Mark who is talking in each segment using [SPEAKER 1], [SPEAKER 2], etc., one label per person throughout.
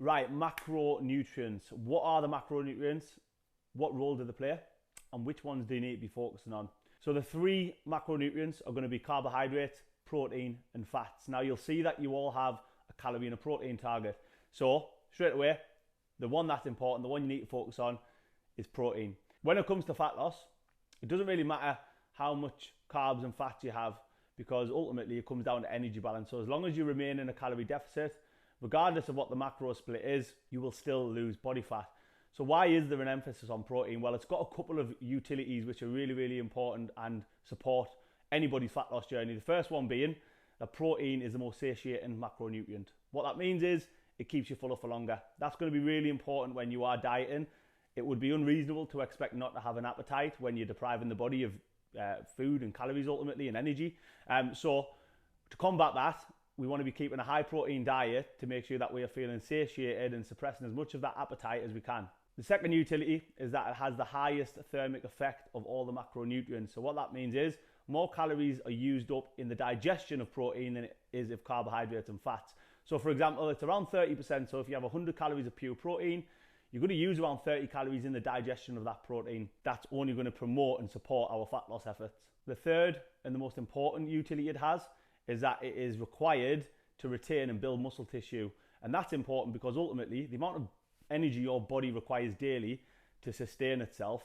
[SPEAKER 1] Right, macronutrients. What are the macronutrients? What role do they play? And which ones do you need to be focusing on? So the three macronutrients are going to be carbohydrates, protein, and fats. Now you'll see that you all have a calorie and a protein target. So straight away, the one that's important, the one you need to focus on is protein. When it comes to fat loss, it doesn't really matter how much carbs and fats you have, because ultimately it comes down to energy balance. So as long as you remain in a calorie deficit, regardless of what the macro split is, you will still lose body fat. So why is there an emphasis on protein? Well, it's got a couple of utilities which are really, really important and support anybody's fat loss journey. The first one being that protein is the most satiating macronutrient. What that means is it keeps you fuller for longer. That's going to be really important when you are dieting. It would be unreasonable to expect not to have an appetite when you're depriving the body of food and calories ultimately and energy. So to combat that, we want to be keeping a high protein diet to make sure that we are feeling satiated and suppressing as much of that appetite as we can. The second utility is that it has the highest thermic effect of all the macronutrients. So what that means is more calories are used up in the digestion of protein than it is of carbohydrates and fats. So for example, it's around 30%. So if you have 100 calories of pure protein, you're going to use around 30 calories in the digestion of that protein. That's only going to promote and support our fat loss efforts. The third and the most important utility it has is that it is required to retain and build muscle tissue. And that's important because ultimately the amount of energy your body requires daily to sustain itself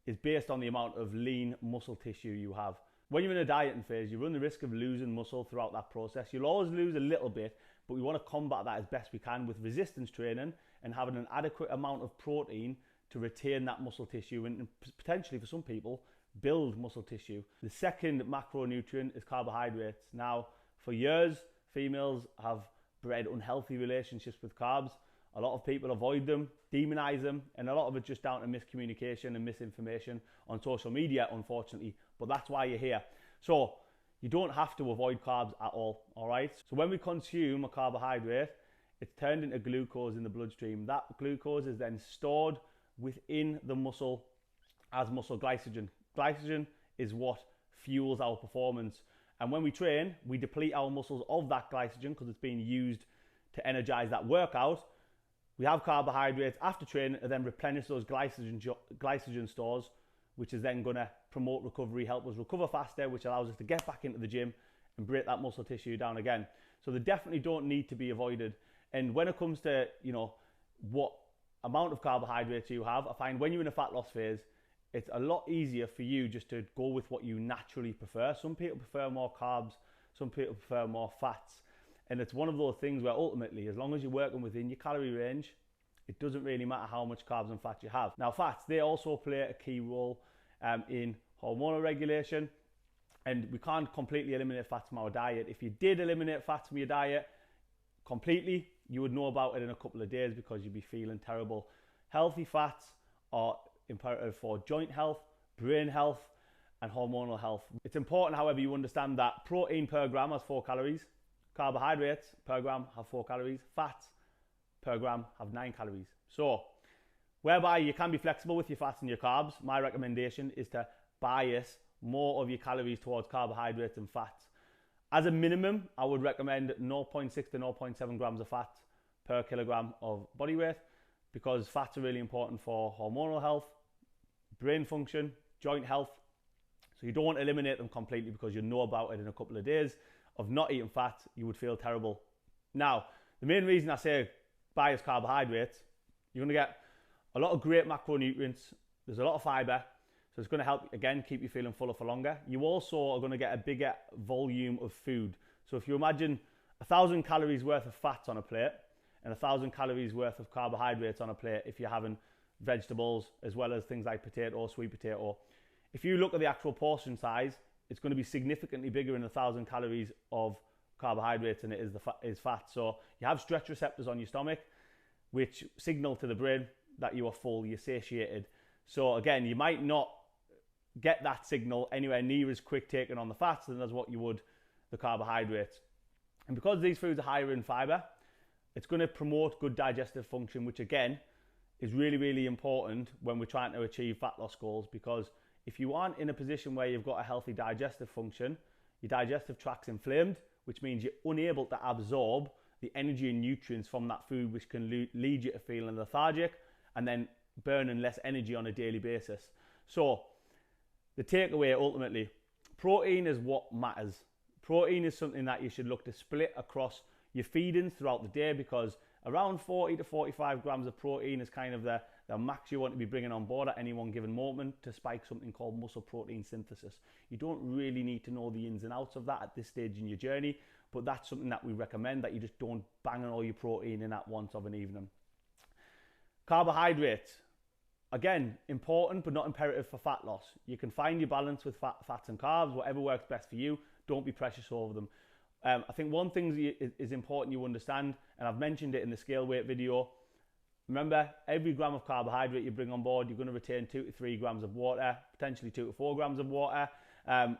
[SPEAKER 1] is based on the amount of lean muscle tissue you have. When you're in a dieting phase, you run the risk of losing muscle throughout that process. You'll always lose a little bit, but we want to combat that as best we can with resistance training and having an adequate amount of protein to retain that muscle tissue and potentially for some people build muscle tissue. The second macronutrient is carbohydrates. Now, for years, females have bred unhealthy relationships with carbs. A lot of people avoid them, demonize them, and a lot of it's just down to miscommunication and misinformation on social media, unfortunately. But that's why you're here. So you don't have to avoid carbs at all right? So when we consume a carbohydrate, it's turned into glucose in the bloodstream. That glucose is then stored within the muscle as muscle glycogen. Glycogen is what fuels our performance. And when we train, we deplete our muscles of that glycogen because it's being used to energize that workout. We have carbohydrates after training and then replenish those glycogen stores, which is then going to promote recovery, help us recover faster, which allows us to get back into the gym and break that muscle tissue down again. So they definitely don't need to be avoided. And when it comes to, what amount of carbohydrates you have, I find when you're in a fat loss phase, it's a lot easier for you just to go with what you naturally prefer. Some people prefer more carbs, some people prefer more fats. And it's one of those things where ultimately, as long as you're working within your calorie range, it doesn't really matter how much carbs and fats you have. Now, fats, they also play a key role in hormonal regulation. And we can't completely eliminate fats from our diet. If you did eliminate fats from your diet completely, you would know about it in a couple of days because you'd be feeling terrible. Healthy fats are imperative for joint health, brain health, and hormonal health. It's important, however, you understand that protein per gram has 4 calories. Carbohydrates per gram have 4 calories. Fats per gram have 9 calories. So, whereby you can be flexible with your fats and your carbs, my recommendation is to bias more of your calories towards carbohydrates and fats. As a minimum, I would recommend 0.6 to 0.7 grams of fat per kilogram of body weight because fats are really important for hormonal health, brain function, joint health. So you don't want to eliminate them completely because you know about it in a couple of days of not eating fat, you would feel terrible. Now, the main reason I say bias carbohydrates, you're going to get a lot of great macronutrients. There's a lot of fiber, so it's going to help, again, keep you feeling fuller for longer. You also are going to get a bigger volume of food. So if you imagine 1,000 calories worth of fats on a plate and 1,000 calories worth of carbohydrates on a plate if you're having vegetables as well as things like potato, sweet potato. If you look at the actual portion size, it's going to be significantly bigger in 1,000 calories of carbohydrates than it is fat. So you have stretch receptors on your stomach, which signal to the brain that you are full, you're satiated. So again, you might not get that signal anywhere near as quick taken on the fats than as what you would the carbohydrates. And because these foods are higher in fiber, it's going to promote good digestive function, which again is really, really important when we're trying to achieve fat loss goals, because if you aren't in a position where you've got a healthy digestive function, your digestive tract's inflamed, which means you're unable to absorb the energy and nutrients from that food, which can lead you to feeling lethargic and then burning less energy on a daily basis. So the takeaway ultimately, protein is what matters. Protein is something that you should look to split across your feedings throughout the day, because around 40 to 45 grams of protein is kind of the max you want to be bringing on board at any one given moment to spike something called muscle protein synthesis. You don't really need to know the ins and outs of that at this stage in your journey, but that's something that we recommend, that you just don't bang on all your protein in at once of an evening. Carbohydrates, again, important but not imperative for fat loss. You can find your balance with fats and carbs, whatever works best for you. Don't be precious over them. I think one thing is important you understand, and I've mentioned it in the scale weight video. Remember, every gram of carbohydrate you bring on board, you're going to retain 2 to 3 grams of water, potentially 2 to 4 grams of water,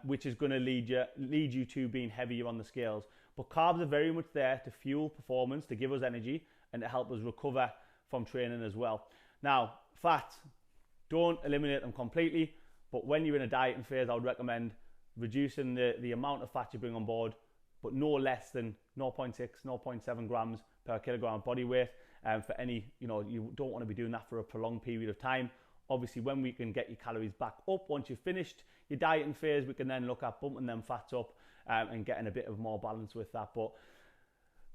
[SPEAKER 1] which is going to lead you to being heavier on the scales. But carbs are very much there to fuel performance, to give us energy, and to help us recover from training as well. Now, fats, don't eliminate them completely, but when you're in a dieting phase, I would recommend reducing the amount of fat you bring on board, but no less than 0.6, 0.7 grams per kilogram of body weight. For any, you don't want to be doing that for a prolonged period of time. Obviously, when we can get your calories back up, once you've finished your dieting phase, we can then look at bumping them fats up and getting a bit of more balance with that. But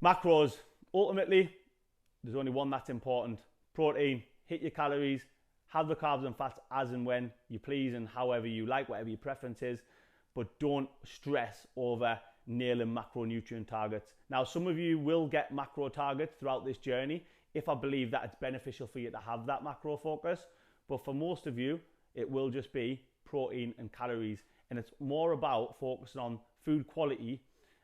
[SPEAKER 1] macros, ultimately, there's only one that's important. Protein, hit your calories, have the carbs and fats as and when you please and however you like, whatever your preference is, but don't stress over nailing macronutrient targets. Now, some of you will get macro targets throughout this journey if I believe that it's beneficial for you to have that macro focus, but for most of you, it will just be protein and calories, and it's more about focusing on food quality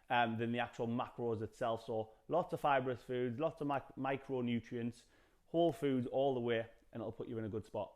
[SPEAKER 1] than the actual macros itself. So lots of fibrous foods, lots of micronutrients, whole foods all the way, and it'll put you in a good spot.